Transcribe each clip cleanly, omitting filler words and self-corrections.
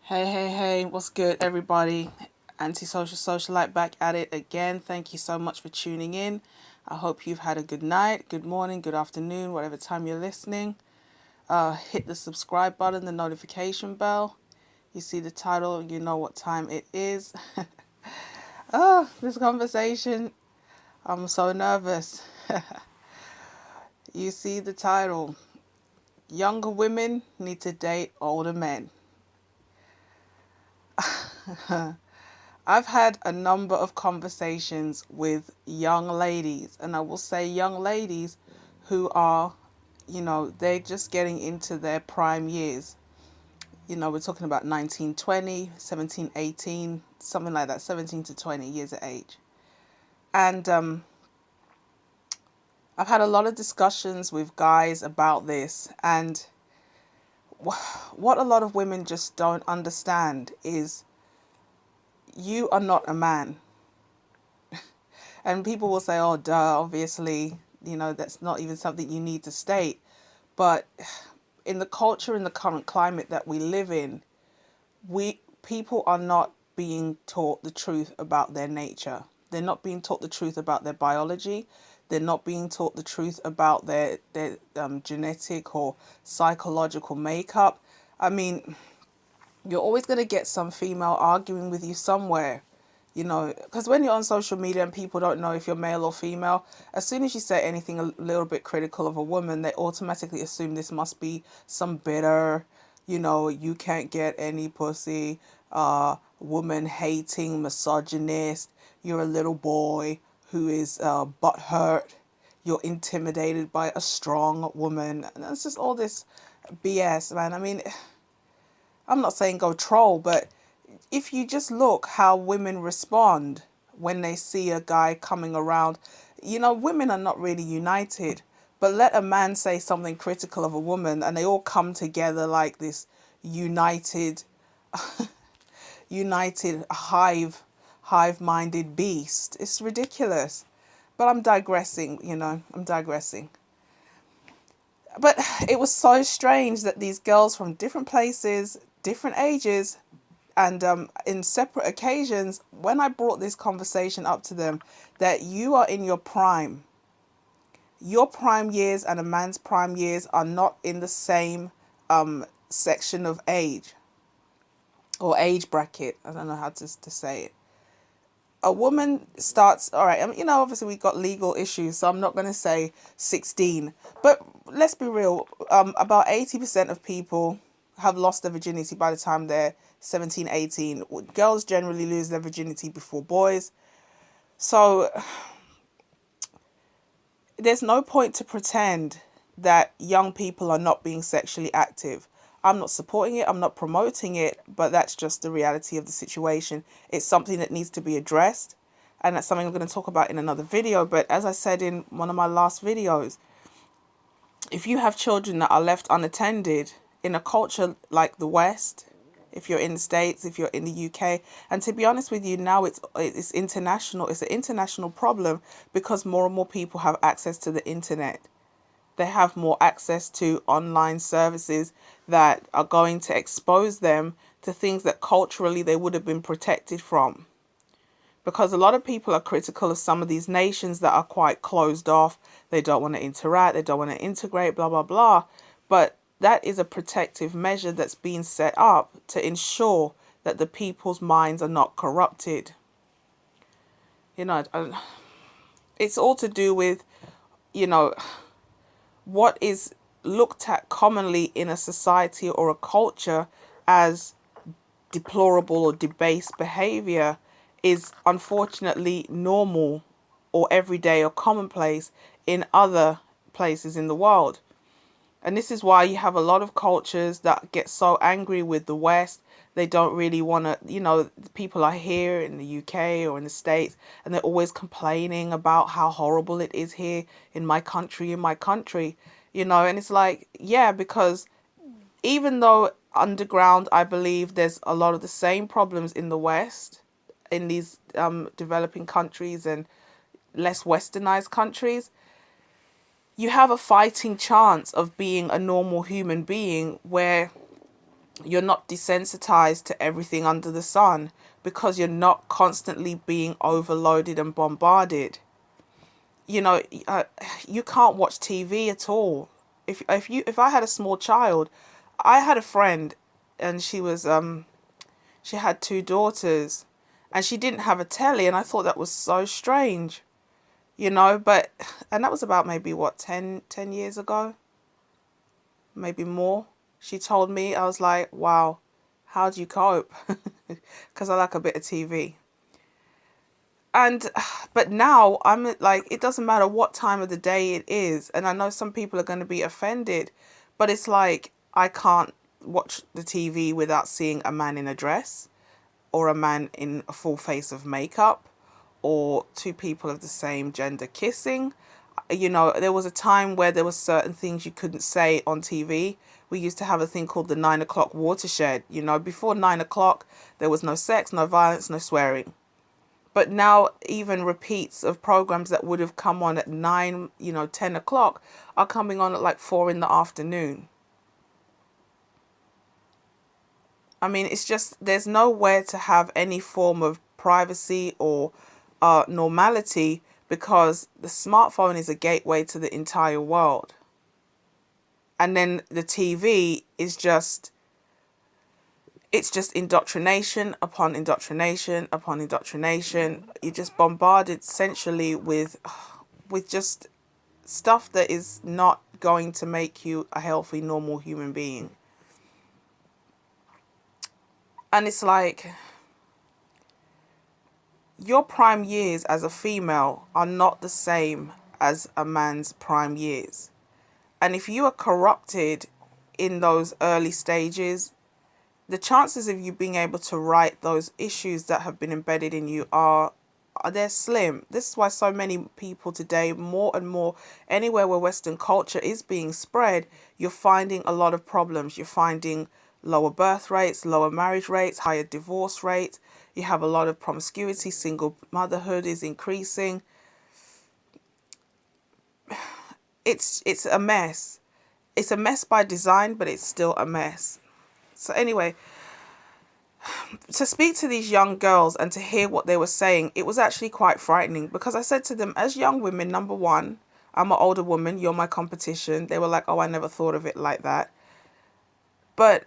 Hey, hey, hey, what's good, everybody? Antisocial Socialite back at it again. Thank you so much for tuning in. I hope you've had a good night, good morning, good afternoon, whatever time you're listening. Hit the subscribe button, the notification bell. You see the title, you know what time it is. This conversation, I'm so nervous. You see the title, Younger Women Need to Date Older Men. I've had a number of conversations with young ladies, and I will say young ladies who are, they're just getting into their prime years. We're talking about 19, 20, 17, 18, something like that, 17 to 20 years of age. And I've had a lot of discussions with guys about this, and what a lot of women just don't understand is you are not a man. And people will say, oh, duh, obviously, that's not even something you need to state. But in the culture, in the current climate that we live in, people are not being taught the truth about their nature. They're not being taught the truth about their biology. They're not being taught the truth about their genetic or psychological makeup. I mean, you're always going to get some female arguing with you somewhere, because when you're on social media and people don't know if you're male or female, as soon as you say anything a little bit critical of a woman, they automatically assume this must be some bitter, you can't get any pussy, woman hating misogynist, you're a little boy who is butthurt, you're intimidated by a strong woman. And it's just all this BS, man. I mean, I'm not saying go troll, but if you just look how women respond when they see a guy coming around, women are not really united. But let a man say something critical of a woman and they all come together like this united, united hive-minded beast. It's ridiculous. But I'm digressing, I'm digressing. But it was so strange that these girls from different places, different ages, and in separate occasions, when I brought this conversation up to them, that you are in your prime years and a man's prime years are not in the same section of age or age bracket. I don't know how to say it. A woman starts, all right, I mean, obviously we got legal issues, so I'm not going to say 16, but let's be real. About 80% of people have lost their virginity by the time they're 17, 18. Girls generally lose their virginity before boys. So there's no point to pretend that young people are not being sexually active. I'm not supporting it, I'm not promoting it, but that's just the reality of the situation. It's something that needs to be addressed, and that's something I'm going to talk about in another video. But as I said in one of my last videos, if you have children that are left unattended in a culture like the West, if you're in the States, if you're in the UK, and to be honest with you, now it's international. It's an international problem because more and more people have access to the internet. They have more access to online services that are going to expose them to things that culturally they would have been protected from. Because a lot of people are critical of some of these nations that are quite closed off. They don't want to interact, they don't want to integrate, blah, blah, blah. But that is a protective measure that's being set up to ensure that the people's minds are not corrupted. It's all to do with, you know, what is looked at commonly in a society or a culture as deplorable or debased behavior is unfortunately normal or everyday or commonplace in other places in the world. And this is why you have a lot of cultures that get so angry with the West. They don't really want to, people are here in the UK or in the States and they're always complaining about how horrible it is here in my country, and it's like, yeah, because even though underground, I believe there's a lot of the same problems in the West, in these developing countries and less westernized countries, you have a fighting chance of being a normal human being where You're not desensitized to everything under the sun because you're not constantly being overloaded and bombarded. You know, you can't watch TV at all. If I had a small child, I had a friend, and she had two daughters, and she didn't have a telly, and I thought that was so strange, but and that was about maybe what, 10 years ago, maybe more. She told me, I was like, wow, how do you cope? Because I like a bit of TV. And but now I'm like, it doesn't matter what time of the day it is, and I know some people are going to be offended, but it's like I can't watch the TV without seeing a man in a dress, or a man in a full face of makeup, or two people of the same gender kissing. There was a time where there were certain things you couldn't say on TV. We used to have a thing called the 9 o'clock watershed. Before 9 o'clock, there was no sex, no violence, no swearing. But now even repeats of programs that would have come on at 9, 10 o'clock are coming on at like 4 in the afternoon. I mean, it's just, there's nowhere to have any form of privacy or normality, because the smartphone is a gateway to the entire world. And then the TV is it's just indoctrination upon indoctrination upon indoctrination. You're just bombarded essentially with just stuff that is not going to make you a healthy, normal human being. And it's like, your prime years as a female are not the same as a man's prime years. And if you are corrupted in those early stages, the chances of you being able to right those issues that have been embedded in you they're slim. This is why so many people today, more and more, anywhere where Western culture is being spread, you're finding a lot of problems. You're finding lower birth rates, lower marriage rates, higher divorce rates. You have a lot of promiscuity, single motherhood is increasing. It's a mess. It's a mess by design, but it's still a mess. So anyway, to speak to these young girls and to hear what they were saying, it was actually quite frightening, because I said to them, as young women, number one, I'm an older woman, you're my competition. They were like, oh, I never thought of it like that. But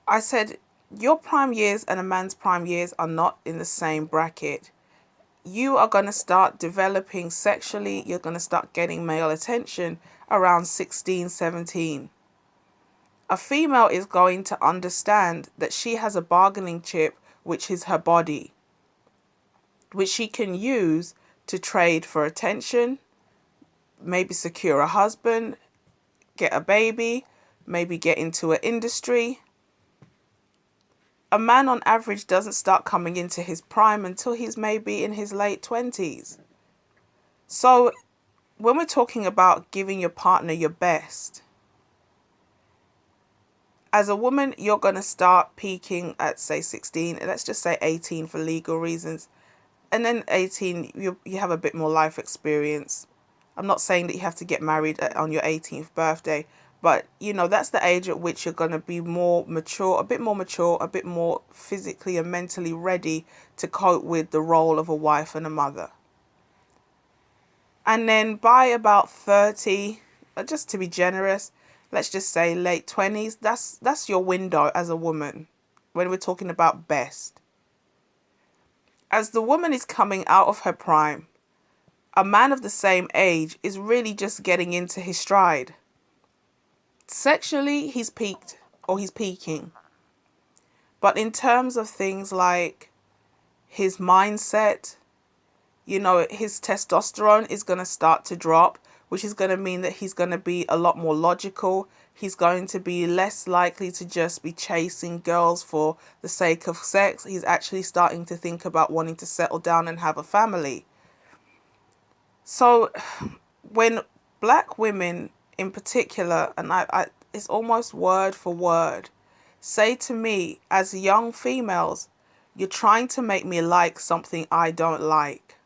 I said, your prime years and a man's prime years are not in the same bracket. You are going to start developing sexually. You're going to start getting male attention around 16, 17. A female is going to understand that she has a bargaining chip, which is her body, which she can use to trade for attention, maybe secure a husband, get a baby, maybe get into an industry. A man on average doesn't start coming into his prime until he's maybe in his late 20s. So when we're talking about giving your partner your best, as a woman, you're going to start peaking at, say, 16. Let's just say 18 for legal reasons. And then 18, you have a bit more life experience. I'm not saying that you have to get married on your 18th birthday, but, that's the age at which you're going to be more mature, a bit more physically and mentally ready to cope with the role of a wife and a mother. And then by about 30, just to be generous, let's just say late 20s, that's your window as a woman when we're talking about best. As the woman is coming out of her prime, a man of the same age is really just getting into his stride. Sexually, he's peaked, or he's peaking. But in terms of things like his mindset, his testosterone is going to start to drop, which is going to mean that he's going to be a lot more logical. He's going to be less likely to just be chasing girls for the sake of sex. He's actually starting to think about wanting to settle down and have a family. So when black women in particular, and I it's almost word for word, say to me as young females, you're trying to make me like something I don't like.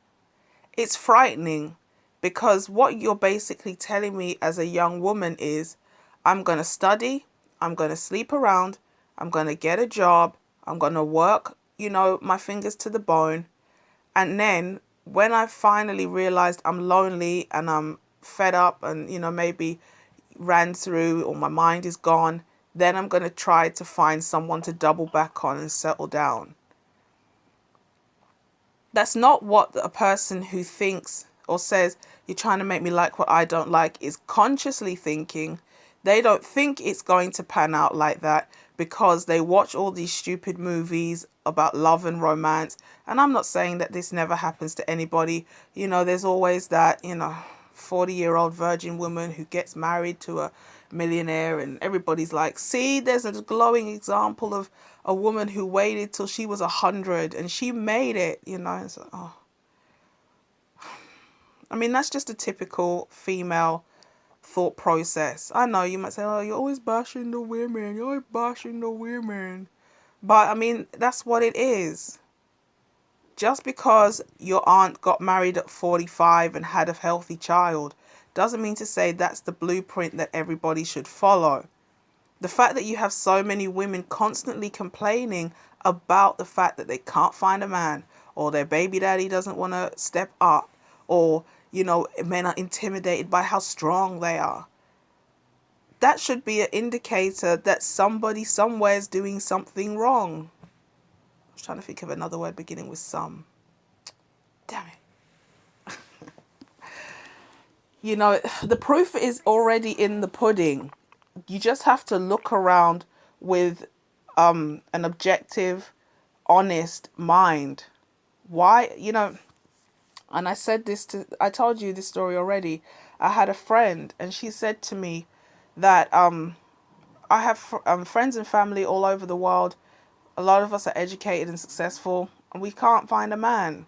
It's frightening, because what you're basically telling me as a young woman is, I'm going to study, I'm going to sleep around, I'm going to get a job. I'm going to work, my fingers to the bone. And then when I finally realized I'm lonely and I'm fed up and, maybe ran through or my mind is gone, then I'm going to try to find someone to double back on and settle down. That's not what a person who thinks or says, you're trying to make me like what I don't like, is consciously thinking. They don't think it's going to pan out like that because they watch all these stupid movies about love and romance. And I'm not saying that this never happens to anybody. There's always that, 40-year-old virgin woman who gets married to a millionaire, and everybody's like, see, there's a glowing example of a woman who waited till she was 100 and she made it. It's like, oh, I mean, that's just a typical female thought process. I know you might say, oh, you're always bashing the women, but I mean, that's what it is. Just because your aunt got married at 45 and had a healthy child doesn't mean to say that's the blueprint that everybody should follow. The fact that you have so many women constantly complaining about the fact that they can't find a man, or their baby daddy doesn't want to step up, or, men are intimidated by how strong they are. That should be an indicator that somebody somewhere is doing something wrong. I was trying to think of another word beginning with some. Damn it. The proof is already in the pudding. You just have to look around with an objective, honest mind. Why, and I told you this story already. I had a friend and she said to me that I have friends and family all over the world. A lot of us are educated and successful and we can't find a man.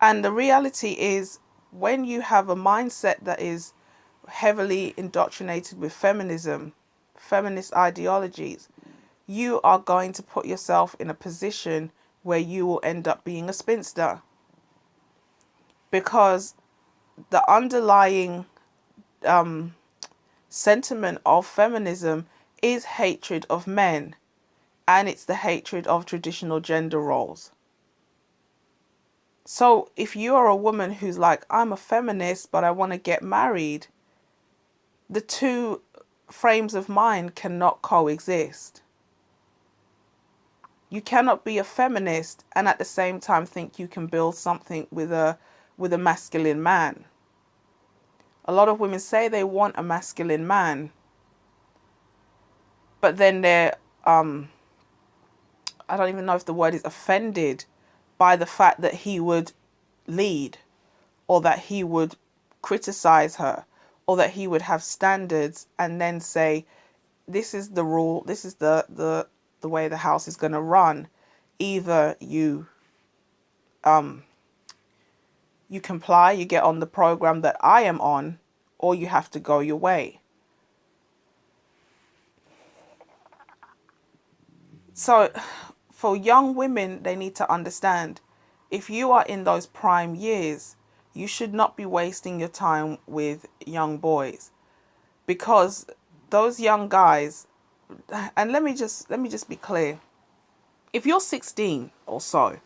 And the reality is, when you have a mindset that is heavily indoctrinated with feminism, feminist ideologies, you are going to put yourself in a position where you will end up being a spinster. Because the underlying sentiment of feminism is hatred of men, and it's the hatred of traditional gender roles. So if you are a woman who's like, I'm a feminist, but I want to get married, the two frames of mind cannot coexist. You cannot be a feminist and at the same time think you can build something with a masculine man. A lot of women say they want a masculine man, but then they're, I don't even know if the word is offended by the fact that he would lead, or that he would criticize her, or that he would have standards and then say, this is the rule, this is the way the house is going to run. Either you comply, you get on the program that I am on, or you have to go your way. So for young women, they need to understand, if you are in those prime years, you should not be wasting your time with young boys, because those young guys, and let me just be clear. If you're 16 or so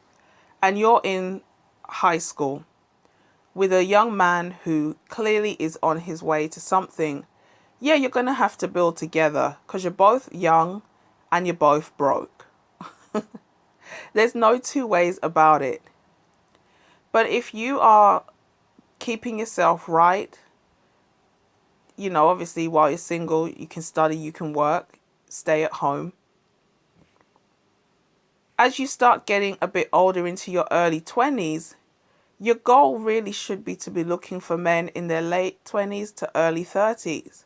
and you're in high school with a young man who clearly is on his way to something, yeah, you're going to have to build together because you're both young and you're both broke. There's no two ways about it. But if you are keeping yourself right, obviously while you're single, you can study, you can work, stay at home. As you start getting a bit older into your early 20s, your goal really should be to be looking for men in their late 20s to early 30s.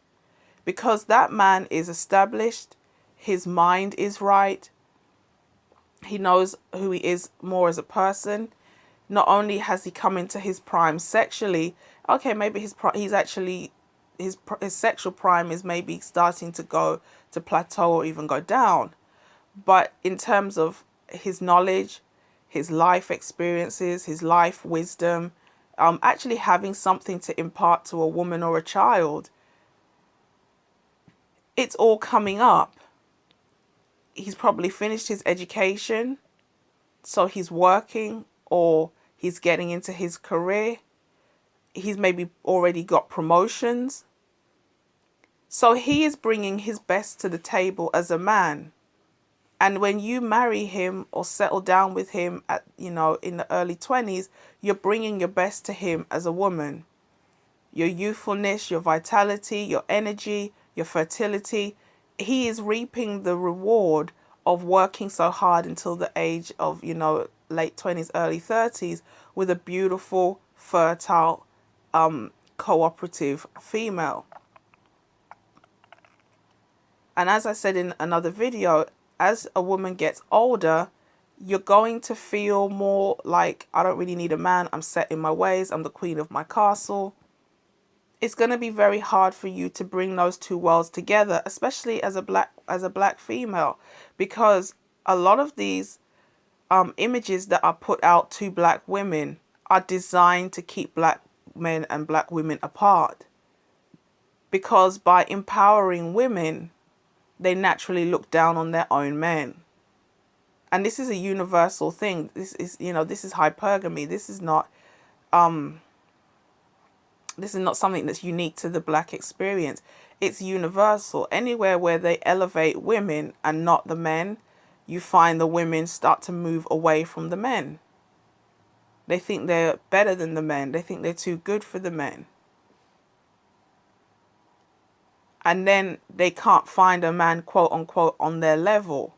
Because that man is established, his mind is right, he knows who he is more as a person. Not only has he come into his prime sexually, okay, maybe his sexual prime is maybe starting to go to plateau or even go down. But in terms of his knowledge, his life experiences, his life wisdom, actually having something to impart to a woman or a child, it's all coming up. he's probably finished his education, so he's working or he's getting into his career. He's maybe already got promotions. So he is bringing his best to the table as a man. And when you marry him or settle down with him at, in the early 20s, you're bringing your best to him as a woman. Your youthfulness, your vitality, your energy, your fertility. He is reaping the reward of working so hard until the age of, late 20s, early 30s with a beautiful, fertile, cooperative female. And as I said in another video, as a woman gets older, you're going to feel more like, I don't really need a man. I'm set in my ways. I'm the queen of my castle. It's going to be very hard for you to bring those two worlds together, especially as a black female, because a lot of these images that are put out to black women are designed to keep black men and black women apart. Because by empowering women, they naturally look down on their own men. And this is a universal thing. This is hypergamy. This is not something that's unique to the black experience. It's universal. Anywhere where they elevate women and not the men, you find the women start to move away from the men. They think they're better than the men. They think they're too good for the men. And then they can't find a man, quote unquote, on their level,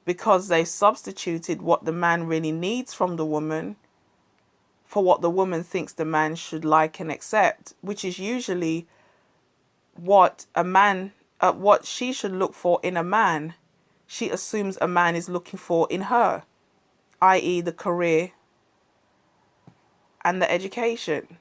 because they substituted what the man really needs from the woman for what the woman thinks the man should like and accept, which is usually what what she should look for in a man. She assumes a man is looking for in her, i.e. the career and the education.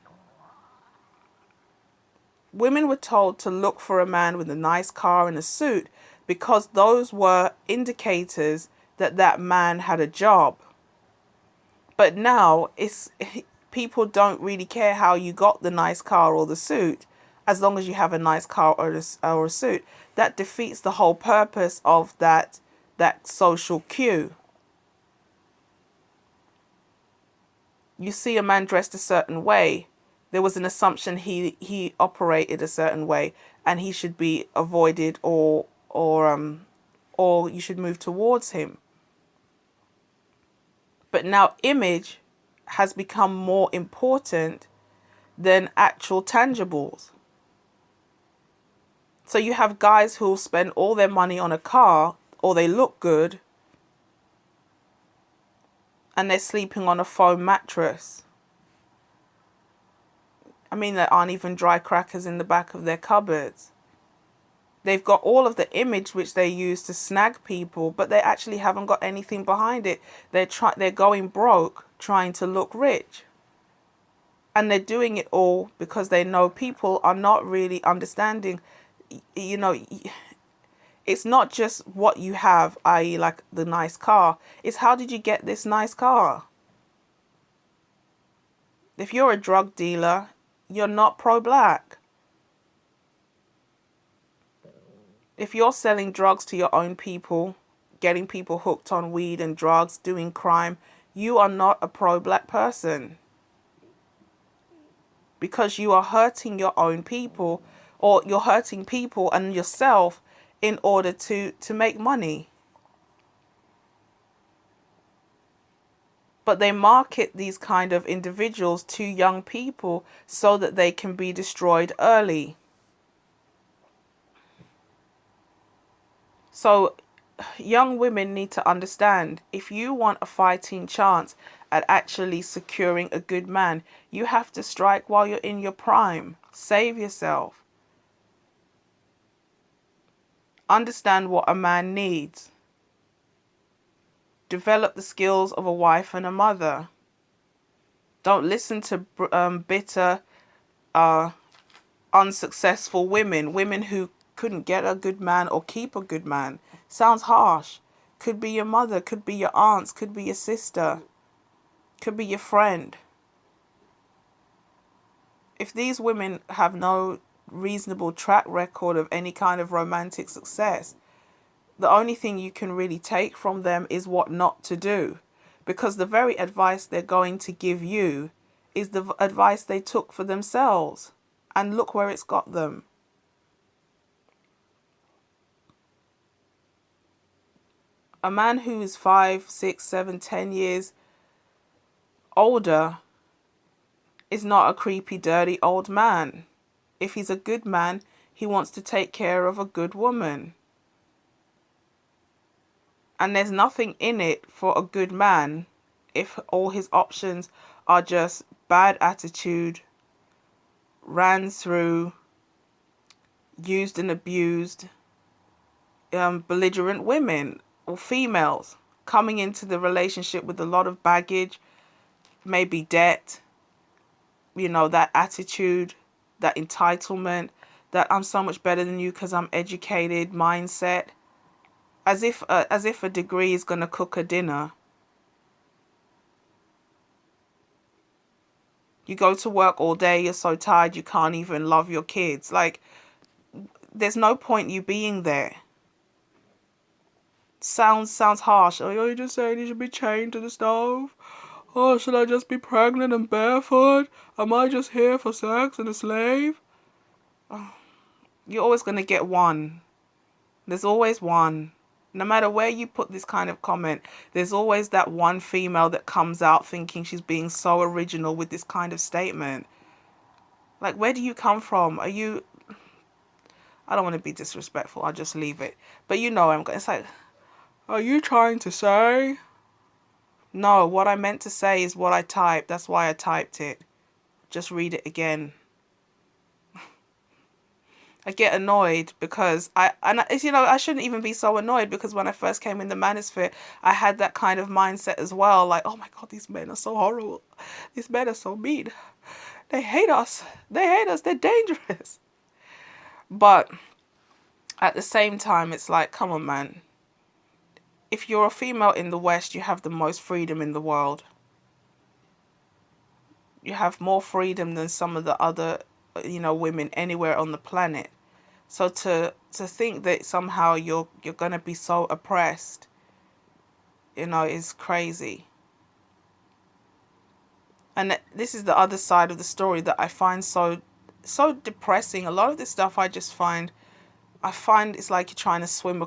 Women were told to look for a man with a nice car and a suit because those were indicators that that man had a job. But now people don't really care how you got the nice car or the suit, as long as you have a nice car or a suit. That defeats the whole purpose of that social cue. You see a man dressed a certain way, there was an assumption he operated a certain way and he should be avoided or you should move towards him. But now image has become more important than actual tangibles. So you have guys who'll spend all their money on a car, or they look good, and they're sleeping on a foam mattress. I mean, there aren't even dry crackers in the back of their cupboards. They've got all of the image which they use to snag people, but they actually haven't got anything behind it. They're going broke trying to look rich. And they're doing it all because they know people are not really understanding. It's not just what you have, i.e. like the nice car. It's how did you get this nice car? If you're a drug dealer, you're not pro-black. If you're selling drugs to your own people, getting people hooked on weed and drugs, doing crime, you are not a pro-black person. Because you are hurting your own people, or you're hurting people and yourself in order to make money. But they market these kind of individuals to young people so that they can be destroyed early. So young women need to understand, if you want a fighting chance at actually securing a good man, you have to strike while you're in your prime. Save yourself. Understand what a man needs. Develop the skills of a wife and a mother. Don't listen to bitter, unsuccessful women who couldn't get a good man or keep a good man. Sounds harsh. Could be your mother, could be your aunts, could be your sister, could be your friend. If these women have no reasonable track record of any kind of romantic success, the only thing you can really take from them is what not to do. Because the very advice they're going to give you is the advice they took for themselves. And look where it's got them. A man who is 5, 6, 7, 10 years older is not a creepy, dirty old man. If he's a good man, he wants to take care of a good woman. And there's nothing in it for a good man if all his options are just bad attitude, ran through, used and abused, belligerent women or females coming into the relationship with a lot of baggage, maybe debt, that attitude, that entitlement, that I'm so much better than you because I'm educated mindset, as if a degree is going to cook a dinner. You go to work all day, you're so tired you can't even love your kids. Like, there's no point you being there. Sounds harsh. Oh, you're just saying you should be chained to the stove? Oh, should I just be pregnant and barefoot? Am I just here for sex and a slave? Oh, you're always going to get one. There's always one. No matter where you put this kind of comment, there's always that one female that comes out thinking she's being so original with this kind of statement. Like, where do you come from? I don't want to be disrespectful. I'll just leave it. But it's like, are you trying to say? No, what I meant to say is what I typed. That's why I typed it. Just read it again. I get annoyed because I shouldn't even be so annoyed, because when I first came in the manosphere, I had that kind of mindset as well. Like, oh my God, these men are so horrible. These men are so mean. They hate us. They're dangerous. But at the same time, it's like, come on, man. If you're a female in the West, you have the most freedom in the world. You have more freedom than some of the other, women anywhere on the planet. So to think that somehow you're going to be so oppressed, is crazy. And this is the other side of the story that I find so depressing. A lot of this stuff I find it's like you're trying to swim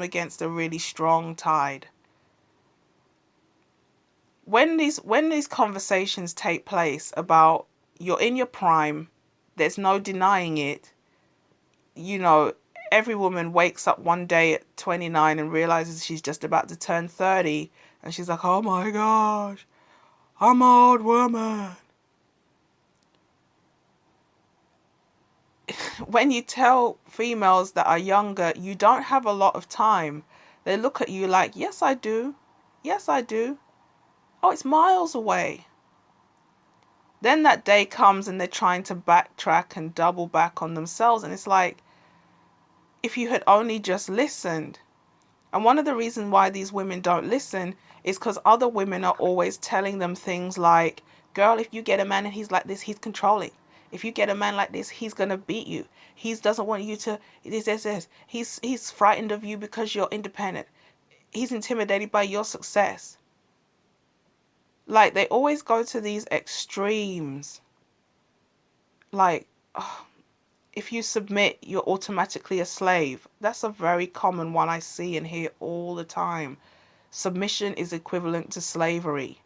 against a really strong tide. When these conversations take place about you're in your prime, there's no denying it. Every woman wakes up one day at 29 and realizes she's just about to turn 30, and she's like, oh my gosh, I'm an old woman. When you tell females that are younger, you don't have a lot of time, they look at you like, yes, I do. Yes, I do. Oh, it's miles away. Then that day comes and they're trying to backtrack and double back on themselves. And it's like, if you had only just listened. And one of the reasons why these women don't listen is because other women are always telling them things like, girl, if you get a man and he's like this, he's controlling. If you get a man like this, he's going to beat you. He doesn't want you to, this. He's frightened of you because you're independent. He's intimidated by your success. Like, they always go to these extremes. Like, if you submit, you're automatically a slave. That's a very common one I see and hear all the time. Submission is equivalent to slavery.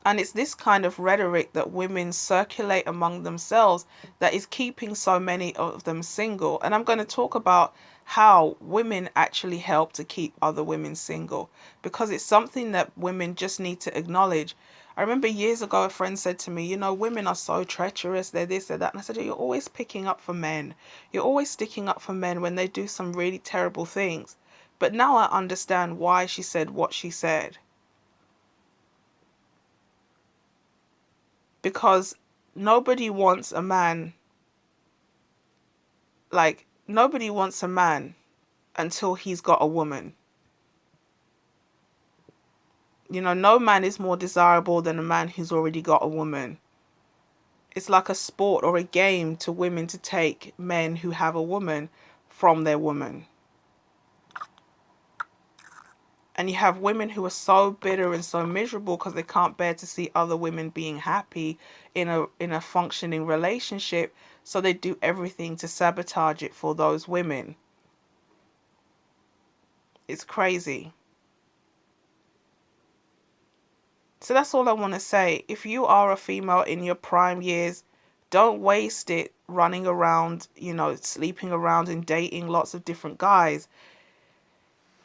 And it's this kind of rhetoric that women circulate among themselves that is keeping so many of them single. And I'm going to talk about how women actually help to keep other women single, because it's something that women just need to acknowledge. I remember years ago a friend said to me, women are so treacherous, they're this, they're that. And I said, you're always picking up for men. You're always sticking up for men when they do some really terrible things. But now I understand why she said what she said. Because nobody wants a man, until he's got a woman. No man is more desirable than a man who's already got a woman. It's like a sport or a game to women to take men who have a woman from their woman. And you have women who are so bitter and so miserable because they can't bear to see other women being happy in a functioning relationship. So they do everything to sabotage it for those women. It's crazy. So that's all I want to say. If you are a female in your prime years, don't waste it running around, sleeping around and dating lots of different guys.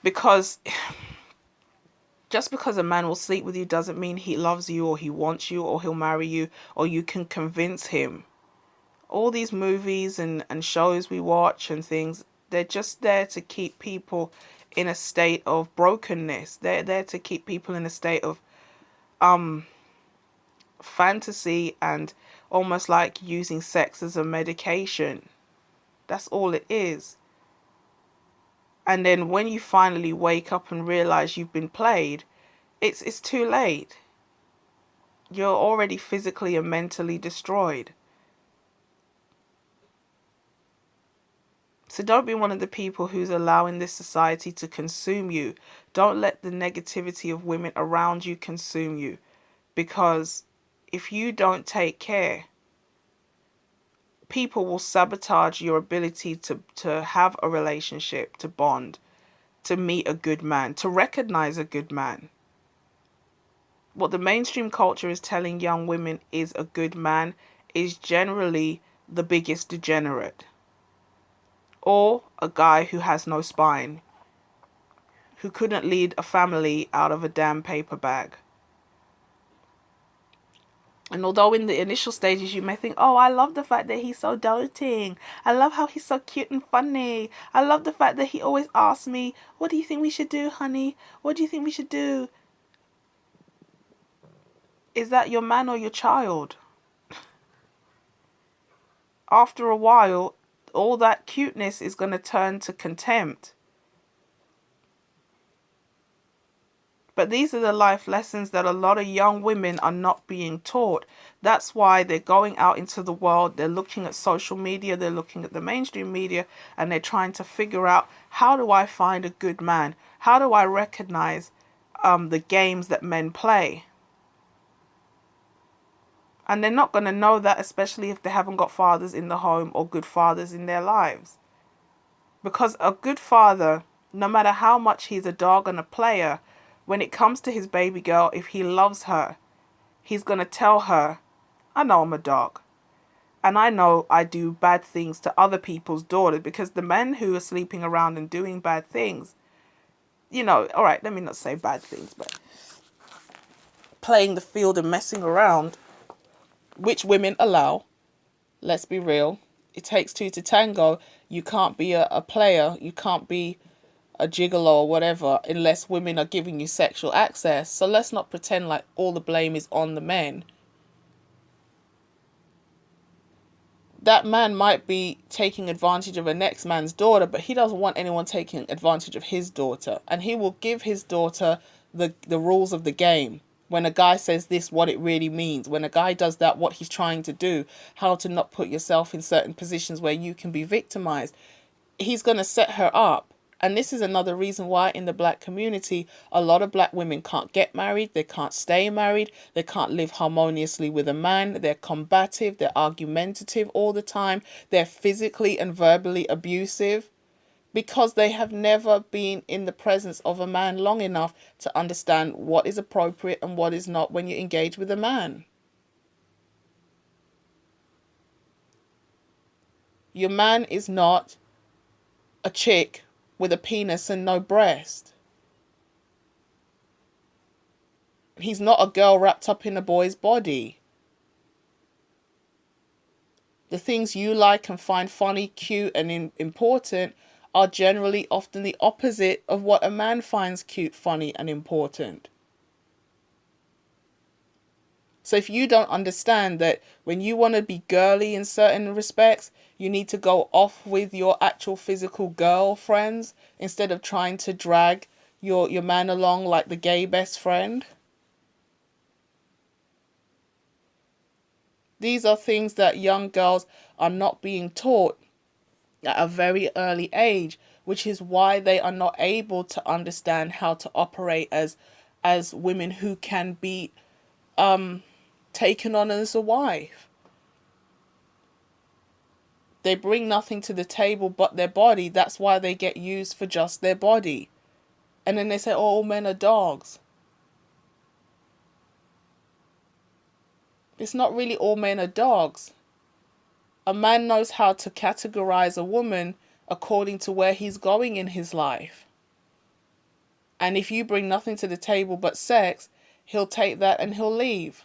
Because just because a man will sleep with you doesn't mean he loves you or he wants you or he'll marry you or you can convince him. All these movies and shows we watch and things, they're just there to keep people in a state of brokenness. They're there to keep people in a state of fantasy and almost like using sex as a medication. That's all it is. And then when you finally wake up and realize you've been played, it's too late. You're already physically and mentally destroyed. So don't be one of the people who's allowing this society to consume you. Don't let the negativity of women around you consume you. Because if you don't take care, people will sabotage your ability to have a relationship, to bond, to meet a good man, to recognize a good man. What the mainstream culture is telling young women is a good man is generally the biggest degenerate. Or a guy who has no spine, who couldn't lead a family out of a damn paper bag. And although in the initial stages you may think, oh, I love the fact that he's so doting. I love how he's so cute and funny. I love the fact that he always asks me, what do you think we should do, honey? What do you think we should do? Is that your man or your child? After a while, all that cuteness is going to turn to contempt. But these are the life lessons that a lot of young women are not being taught. That's why they're going out into the world, they're looking at social media, they're looking at the mainstream media, and they're trying to figure out, how do I find a good man? How do I recognize the games that men play? And they're not going to know that, especially if they haven't got fathers in the home or good fathers in their lives. Because a good father, no matter how much he's a dog and a player, when it comes to his baby girl, if he loves her, he's going to tell her, I know I'm a dog. And I know I do bad things to other people's daughters, because the men who are sleeping around and doing bad things, all right, let me not say bad things, but playing the field and messing around, which women allow, let's be real, it takes two to tango. You can't be a player, you can't be a gigolo or whatever unless women are giving you sexual access. So let's not pretend like all the blame is on the men. That man might be taking advantage of a next man's daughter, but he doesn't want anyone taking advantage of his daughter. And he will give his daughter the rules of the game. When a guy says this, what it really means. When a guy does that, what he's trying to do. How to not put yourself in certain positions where you can be victimized. He's going to set her up. And this is another reason why in the black community, a lot of black women can't get married, they can't stay married, they can't live harmoniously with a man, they're combative, they're argumentative all the time, they're physically and verbally abusive, because they have never been in the presence of a man long enough to understand what is appropriate and what is not when you engage with a man. Your man is not a chick with a penis and no breast. He's not a girl wrapped up in a boy's body. The things you like and find funny, cute, and important are generally often the opposite of what a man finds cute, funny, and important. So if you don't understand that when you want to be girly in certain respects, you need to go off with your actual physical girlfriends instead of trying to drag your man along like the gay best friend. These are things that young girls are not being taught at a very early age, which is why they are not able to understand how to operate as women who can be taken on as a wife. They bring nothing to the table but their body. That's why they get used for just their body. And then they say, oh, all men are dogs. It's not really all men are dogs. A man knows how to categorize a woman according to where he's going in his life. And if you bring nothing to the table but sex, he'll take that and he'll leave.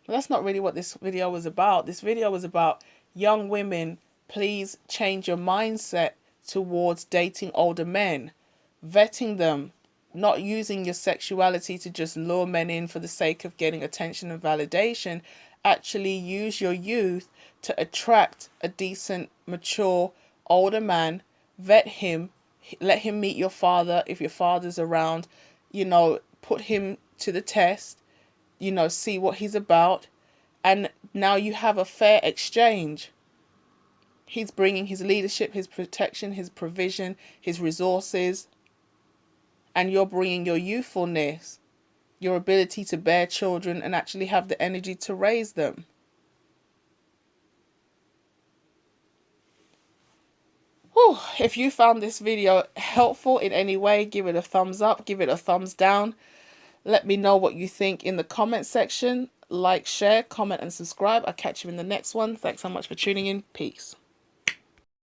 But that's not really what this video was about. This video was about young women, please change your mindset towards dating older men, vetting them, not using your sexuality to just lure men in for the sake of getting attention and validation. Actually use your youth to attract a decent, mature, older man, vet him, let him meet your father if your father's around, put him to the test, see what he's about. And now you have a fair exchange. He's bringing his leadership, his protection, his provision, his resources. And you're bringing your youthfulness, your ability to bear children and actually have the energy to raise them. Whew. If you found this video helpful in any way, give it a thumbs up, give it a thumbs down. Let me know what you think in the comment section. Like, share, comment, and subscribe. I'll catch you in the next one. Thanks so much for tuning in. Peace.